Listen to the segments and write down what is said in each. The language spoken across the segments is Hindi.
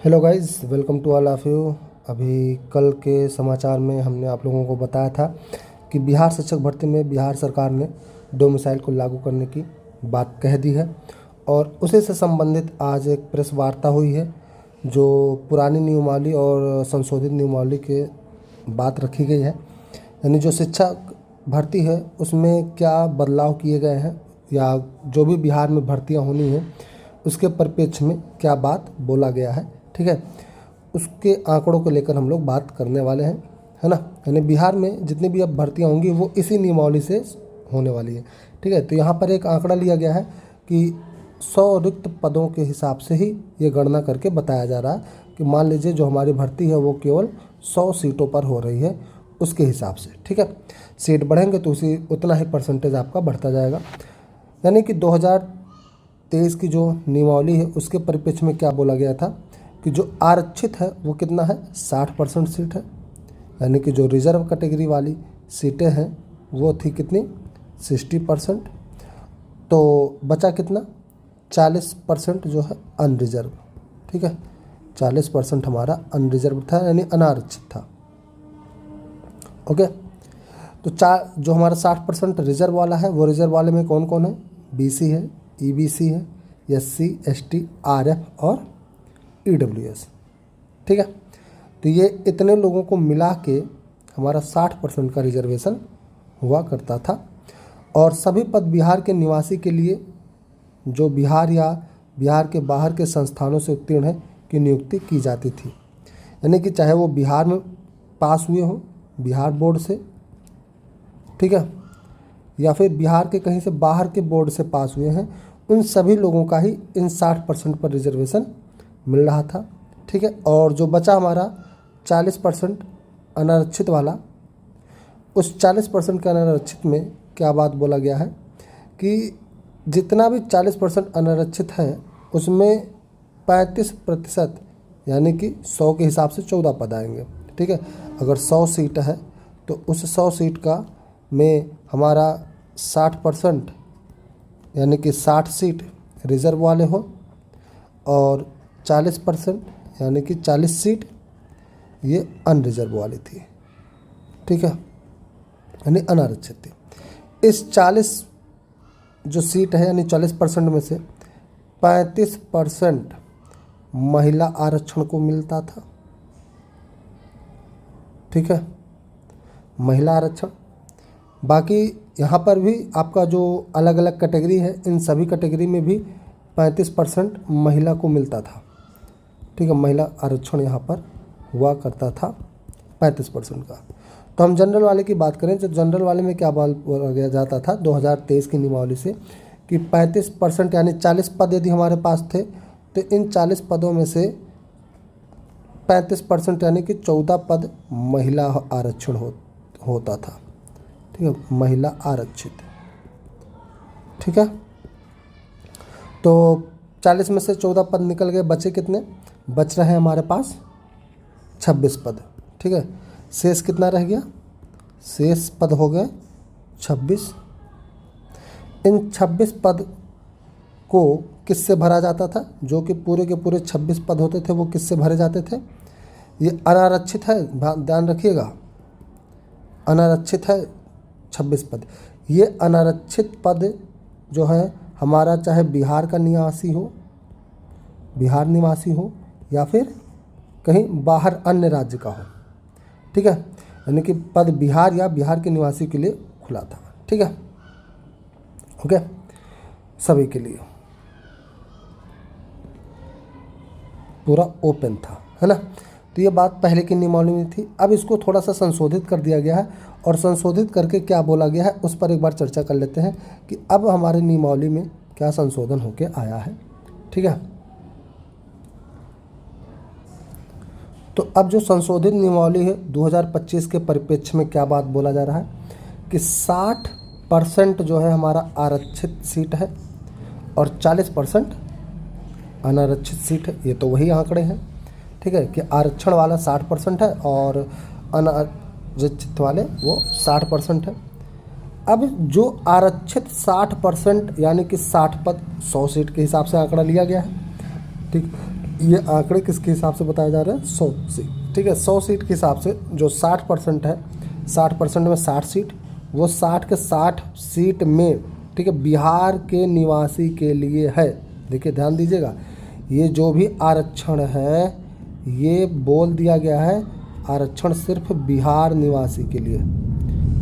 Hello guys, welcome to all of you. अभी कल के समाचार में हमने आप लोगों को बताया था कि बिहार शिक्षक भर्ती में बिहार सरकार ने डोमिसाइल को लागू करने की बात कह दी है और उसी से संबंधित आज एक प्रेस वार्ता हुई है जो पुरानी नियमावली और संशोधित नियमावली के बात रखी गई है। यानी जो शिक्षक भर्ती है उसमें क्या बदलाव किए गए हैं या जो भी बिहार में भर्तियां होनी हैं उसके परिप्रेक्ष्य में क्या बात बोला गया है, ठीक है। उसके आंकड़ों को लेकर हम लोग बात करने वाले हैं, है ना। यानी बिहार में जितनी भी अब भर्तियां होंगी वो इसी नियमावली से होने वाली है, ठीक है। तो यहाँ पर एक आंकड़ा लिया गया है कि 100 रिक्त पदों के हिसाब से ही ये गणना करके बताया जा रहा है कि मान लीजिए जो हमारी भर्ती है वो केवल 100 सीटों पर हो रही है, उसके हिसाब से, ठीक है। सीट बढ़ेंगे तो उसी उतना ही परसेंटेज आपका बढ़ता जाएगा। यानी कि 2023 की जो नियमावली है उसके परिप्रेक्ष्य में क्या बोला गया था कि जो आरक्षित है वो कितना है, 60% सीट है। यानी कि जो रिजर्व कैटेगरी वाली सीटें हैं वो थी कितनी, 60%। तो बचा कितना, 40% जो है अनरिजर्व, ठीक है। 40% हमारा अनरिजर्व था यानी अनारक्षित था, ओके। तो जो हमारा 60% रिजर्व वाला है वो रिजर्व वाले में कौन कौन है, बीसी है, ईबीसी है, एससी, एसटी, आरएफ और ईडब्ल्यूएस, ठीक है। तो ये इतने लोगों को मिला के हमारा 60% का रिजर्वेशन हुआ करता था और सभी पद बिहार के निवासी के लिए जो बिहार या बिहार के बाहर के संस्थानों से उत्तीर्ण है की नियुक्ति की जाती थी। यानी कि चाहे वो बिहार में पास हुए हों बिहार बोर्ड से, ठीक है, या फिर बिहार के कहीं से बाहर के बोर्ड से पास हुए हैं, उन सभी लोगों का ही इन 60% पर रिजर्वेशन मिल रहा था, ठीक है। और जो बचा हमारा 40% अनारक्षित वाला, उस 40% के अनारक्षित में क्या बात बोला गया है कि जितना भी 40% अनारक्षित है उसमें 35% यानी कि 100 के हिसाब से 14 पद आएंगे, ठीक है। अगर 100 सीट है तो उस 100 सीट का में हमारा 60% यानी कि 60 सीट रिजर्व वाले हो और 40% यानी कि 40 सीट ये अनरिजर्व वाली थी, ठीक है, यानी अनारक्षित थी। इस 40 जो सीट है यानी 40% में से 35% महिला आरक्षण को मिलता था, ठीक है, महिला आरक्षण। बाकी यहाँ पर भी आपका जो अलग अलग कैटेगरी है इन सभी कैटेगरी में भी 35% महिला को मिलता था, ठीक है। महिला आरक्षण यहाँ पर हुआ करता था 35% का। तो हम जनरल वाले की बात करें तो जनरल वाले में क्या बोला गया जाता था 2023 की नियमावली से कि 35% यानी 40 पद यदि हमारे पास थे तो इन 40 पदों में से 35% यानी कि 14 पद महिला आरक्षण होता था, ठीक है, महिला आरक्षित, ठीक है। तो 40 में से 14 पद निकल गए, बचे कितने, बच रहे हैं हमारे पास 26 पद, ठीक है। शेष कितना रह गया, शेष पद हो गए 26। इन 26 पद को किससे भरा जाता था, जो कि पूरे के पूरे 26 पद होते थे वो किससे भरे जाते थे, ये अनारक्षित है, ध्यान रखिएगा, अनारक्षित है 26 पद। ये अनारक्षित पद जो है हमारा चाहे बिहार का निवासी हो, बिहार निवासी हो या फिर कहीं बाहर अन्य राज्य का हो, ठीक है। यानी कि पद बिहार या बिहार के निवासी के लिए खुला था, ठीक है, ओके, सभी के लिए पूरा ओपन था, है ना। तो ये बात पहले की नियमावली में थी। अब इसको थोड़ा सा संशोधित कर दिया गया है और संशोधित करके क्या बोला गया है उस पर एक बार चर्चा कर लेते हैं कि अब हमारे नियमावली में क्या संशोधन होके आया है, ठीक है। तो अब जो संशोधित नियमावली है 2025 के परिप्रेक्ष्य में क्या बात बोला जा रहा है कि 60% जो है हमारा आरक्षित सीट है और 40% अनारक्षित सीट है। ये तो वही आंकड़े हैं, ठीक है, कि आरक्षण वाला 60% है और अनारक्षित वाले वो 60% है। अब जो आरक्षित 60% यानी कि 60 पद 100 सीट के हिसाब से आंकड़ा लिया गया है, ठीक। ये आंकड़े किसके हिसाब से बताया जा रहा है? 100 सीट। ठीक है, 100 सीट के हिसाब से जो 60% है, 60% में 60 सीट, वो 60 के 60 सीट में, ठीक है, बिहार के निवासी के लिए है। देखिए ध्यान दीजिएगा, ये जो भी आरक्षण है ये बोल दिया गया है आरक्षण सिर्फ बिहार निवासी के लिए।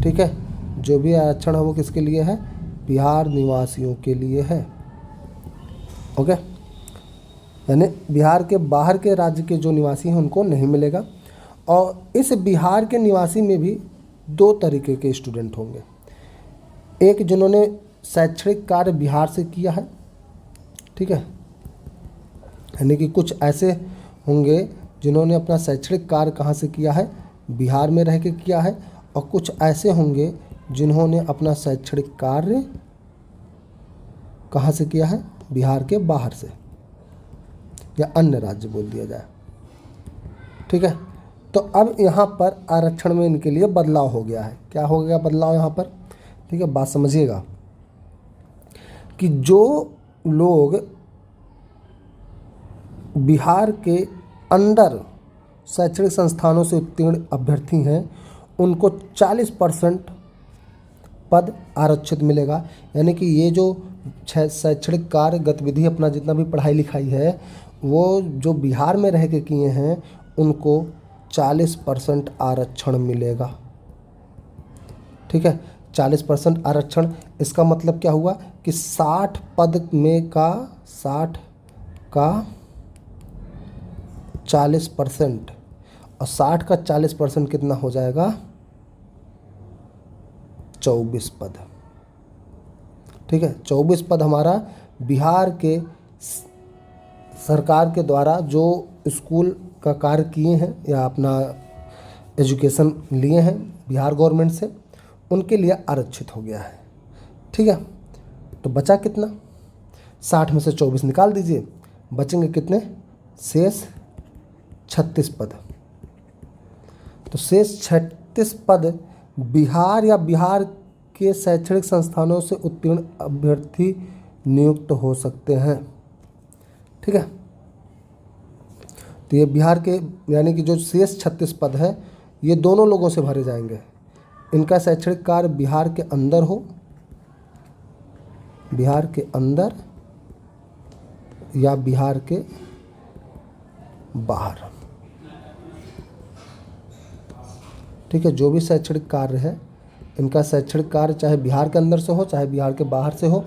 ठीक है, जो भी आरक्षण है वो किसके लिए है? बिहार निवासियों के लिए है। ओके, यानी बिहार के बाहर के राज्य के जो निवासी हैं उनको नहीं मिलेगा। और इस बिहार के निवासी में भी दो तरीके के स्टूडेंट होंगे। एक जिन्होंने शैक्षणिक कार्य बिहार से किया है, ठीक है, यानी कि कुछ ऐसे होंगे जिन्होंने अपना शैक्षणिक कार्य कहाँ से किया है? बिहार में रह के किया है। और कुछ ऐसे होंगे जिन्होंने अपना शैक्षणिक कार्य कहाँ से किया है? बिहार के बाहर से या अन्य राज्य बोल दिया जाए। ठीक है, तो अब यहाँ पर आरक्षण में इनके लिए बदलाव हो गया है। क्या हो गया बदलाव यहाँ पर? ठीक है, बात समझिएगा कि जो लोग बिहार के अंदर शैक्षणिक संस्थानों से उत्तीर्ण अभ्यर्थी हैं उनको 40% पद आरक्षित मिलेगा। यानी कि ये जो शैक्षणिक कार्य गतिविधि अपना जितना भी पढ़ाई लिखाई है वो जो बिहार में रह के किए हैं उनको 40% आरक्षण मिलेगा। ठीक है, 40% आरक्षण। इसका मतलब क्या हुआ कि 60 पद में का 60 का 40% और 60 का 40% कितना हो जाएगा? 24 पद। ठीक है, 24 पद हमारा बिहार के सरकार के द्वारा जो स्कूल का कार्य किए हैं या अपना एजुकेशन लिए हैं बिहार गवर्नमेंट से, उनके लिए आरक्षित हो गया है। ठीक है, तो बचा कितना? 60 में से 24 निकाल दीजिए, बचेंगे कितने? शेष 36 पद। तो शेष 36 पद बिहार या बिहार के शैक्षणिक संस्थानों से उत्तीर्ण अभ्यर्थी नियुक्त हो सकते हैं। ठीक है, तो ये बिहार के यानी कि जो शेष 36 पद है ये दोनों लोगों से भरे जाएंगे। इनका शैक्षणिक कार्य बिहार के अंदर हो, बिहार के अंदर या बिहार के बाहर। ठीक है, जो भी शैक्षणिक कार्य है इनका शैक्षणिक कार्य चाहे बिहार के अंदर से हो चाहे बिहार के बाहर से हो,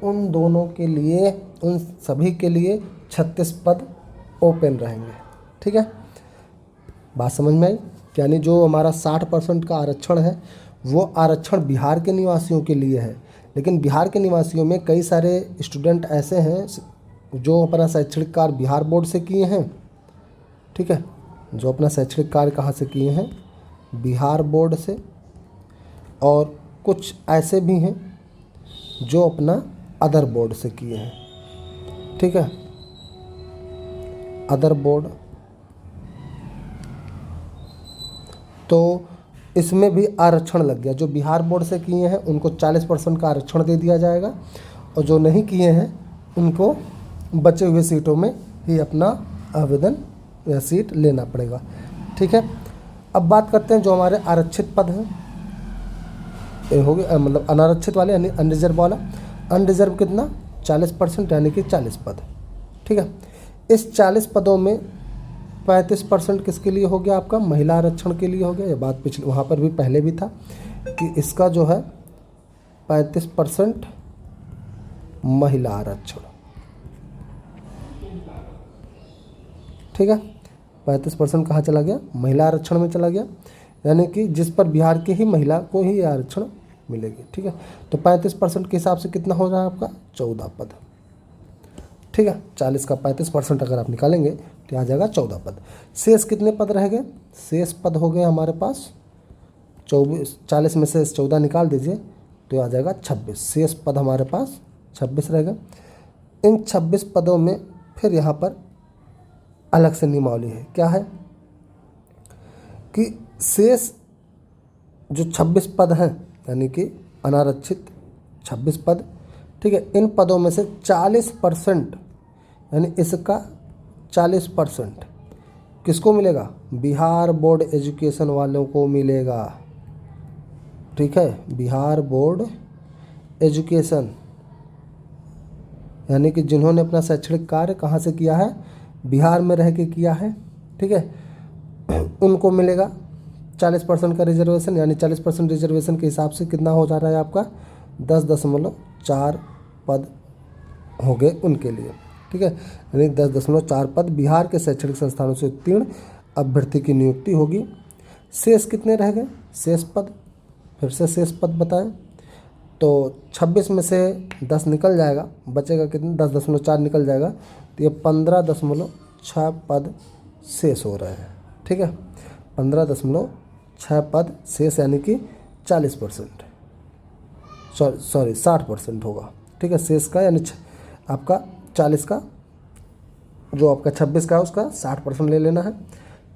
उन दोनों के लिए, उन सभी के लिए 36 पद ओपन रहेंगे। ठीक है, बात समझ में आई? यानी जो हमारा 60% का आरक्षण है वो आरक्षण बिहार के निवासियों के लिए है, लेकिन बिहार के निवासियों में कई सारे स्टूडेंट ऐसे हैं जो अपना शैक्षणिक कार्य बिहार बोर्ड से किए हैं। ठीक है, जो अपना शैक्षणिक कार्य कहाँ से किए हैं? बिहार बोर्ड से। और कुछ ऐसे भी हैं जो अपना अदर बोर्ड से किए हैं। ठीक है, अदर बोर्ड। तो इसमें भी आरक्षण लग गया। जो बिहार बोर्ड से किए हैं उनको 40% का आरक्षण दे दिया जाएगा और जो नहीं किए हैं उनको बचे हुए सीटों में ही अपना आवेदन या सीट लेना पड़ेगा। ठीक है, अब बात करते हैं जो हमारे आरक्षित पद हैं, ये हो गए मतलब अनारक्षित वाले यानी अनरिजर्व वाला। अनरिजर्व कितना? 40% यानी कि 40 पद। ठीक है, इस 40 पदों में 35% किसके लिए हो गया? आपका महिला आरक्षण के लिए हो गया। ये बात पिछले वहाँ पर भी पहले भी था कि इसका जो है 35% महिला आरक्षण। ठीक है, 35% कहाँ चला गया? महिला आरक्षण में चला गया, यानी कि जिस पर बिहार के ही महिला को ही आरक्षण मिलेगी। ठीक है, तो 35% के हिसाब से कितना हो रहा है आपका? 14 पद। ठीक है, 40 का 35% अगर आप निकालेंगे तो आ जाएगा 14 पद। शेष कितने पद रह गए? शेष पद हो गए हमारे पास 24। 40 में से 14 निकाल दीजिए तो आ जाएगा 26। शेष पद हमारे पास 26 रह गए। इन 26 पदों में फिर यहाँ पर अलग से नियमावली है। क्या है कि शेष जो 26 पद हैं यानी कि अनारक्षित 26 पद, ठीक है, इन पदों में से 40% यानी इसका 40% किसको मिलेगा? बिहार बोर्ड एजुकेशन वालों को मिलेगा। ठीक है, बिहार बोर्ड एजुकेशन यानी कि जिन्होंने अपना शैक्षणिक कार्य कहाँ से किया है? बिहार में रह के किया है। ठीक है, उनको मिलेगा 40% का रिजर्वेशन, यानी 40% रिजर्वेशन के हिसाब से कितना हो जा रहा है आपका? 10.4 पद हो गए उनके लिए। ठीक है, यानी 10.4 पद बिहार के शैक्षणिक संस्थानों से उत्तीर्ण अभ्यर्थी की नियुक्ति होगी। शेष कितने रह गए? शेष पद, फिर से शेष पद बताएं तो 26 में से 10 निकल जाएगा, बचेगा कितने? 10.4 निकल जाएगा, तो ये 15.6 पद शेष हो रहे हैं। ठीक है, 15.6 पद शेष, यानी कि 40%, सॉरी 60% होगा। ठीक है, शेष का यानी आपका 40 का, जो आपका 26 का है उसका 60% ले लेना है।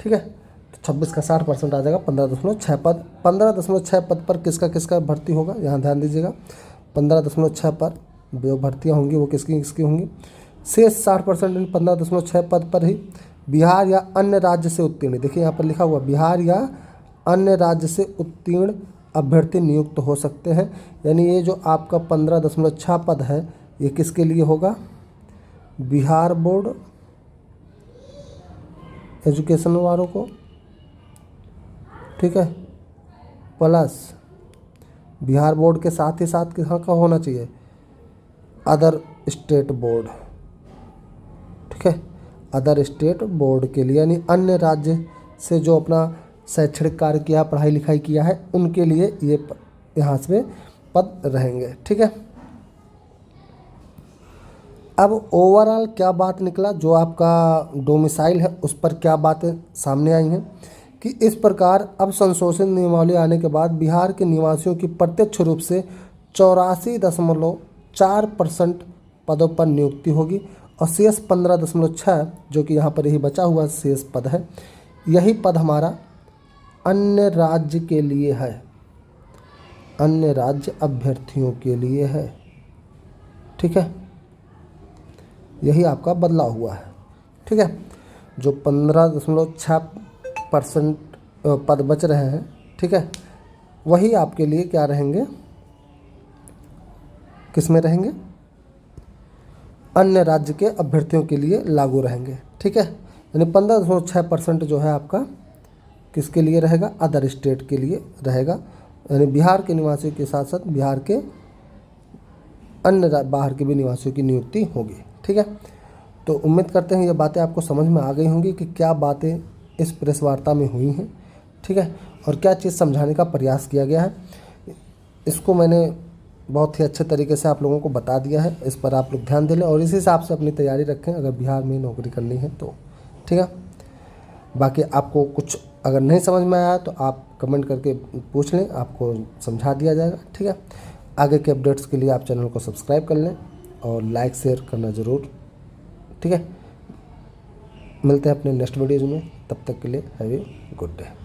ठीक है, तो 26 का 60% आ जाएगा 15.6 पद। 15.6 पद पर किसका किसका भर्ती होगा? यहाँ ध्यान दीजिएगा, 15.6 पर जो भर्तियाँ होंगी वो किसकी किसकी होंगी? शेष 60% 15.6 पद पर ही बिहार या अन्य राज्य से उत्तीर्ण, देखिए यहाँ पर लिखा हुआ बिहार या अन्य राज्य से उत्तीर्ण अभ्यर्थी नियुक्त हो सकते हैं। यानी ये जो आपका 15.6 पद है ये किसके लिए होगा? बिहार बोर्ड एजुकेशन वालों को। ठीक है, प्लस बिहार बोर्ड के साथ ही साथ कहाँ का होना चाहिए? Other state board. ठीक है, अदर स्टेट बोर्ड के लिए, यानी अन्य राज्य से जो अपना शैक्षणिक कार्य किया, पढ़ाई लिखाई किया है, उनके लिए ये यहाँ से पद रहेंगे। ठीक है, अब ओवरऑल क्या बात निकला, जो आपका डोमिसाइल है उस पर क्या बातें सामने आई हैं कि इस प्रकार अब संशोधित नियमावली आने के बाद बिहार के निवासियों की प्रत्यक्ष रूप से 84.4% पदों पर नियुक्ति होगी और शेष 15.6 जो कि यहाँ पर यही बचा हुआ शेष पद है, यही पद हमारा अन्य राज्य के लिए है, अन्य राज्य अभ्यर्थियों के लिए है। ठीक है, यही आपका बदलाव हुआ है। ठीक है, जो 15.6% पद बच रहे हैं, ठीक है, वही आपके लिए क्या रहेंगे? किस में रहेंगे? अन्य राज्य के अभ्यर्थियों के लिए लागू रहेंगे। ठीक है, यानी 15.6% जो है आपका किसके लिए रहेगा? अदर स्टेट के लिए रहेगा, यानी बिहार के निवासियों के साथ साथ बिहार के अन्य बाहर के भी निवासियों की नियुक्ति होगी। ठीक है, तो उम्मीद करते हैं ये बातें आपको समझ में आ गई होंगी कि क्या बातें इस प्रेस वार्ता में हुई हैं। ठीक है, और क्या चीज़ समझाने का प्रयास किया गया है, इसको मैंने बहुत ही अच्छे तरीके से आप लोगों को बता दिया है। इस पर आप लोग ध्यान दें और इसी हिसाब से अपनी तैयारी रखें अगर बिहार में नौकरी करनी है तो। ठीक है, बाकी आपको कुछ अगर नहीं समझ में आया तो आप कमेंट करके पूछ लें, आपको समझा दिया जाएगा। ठीक है, आगे के अपडेट्स के लिए आप चैनल को सब्सक्राइब कर लें और लाइक शेयर करना ज़रूर। ठीक है, मिलते हैं अपने नेक्स्ट वीडियोज़ में, तब तक के लिए हैव ए गुड डे।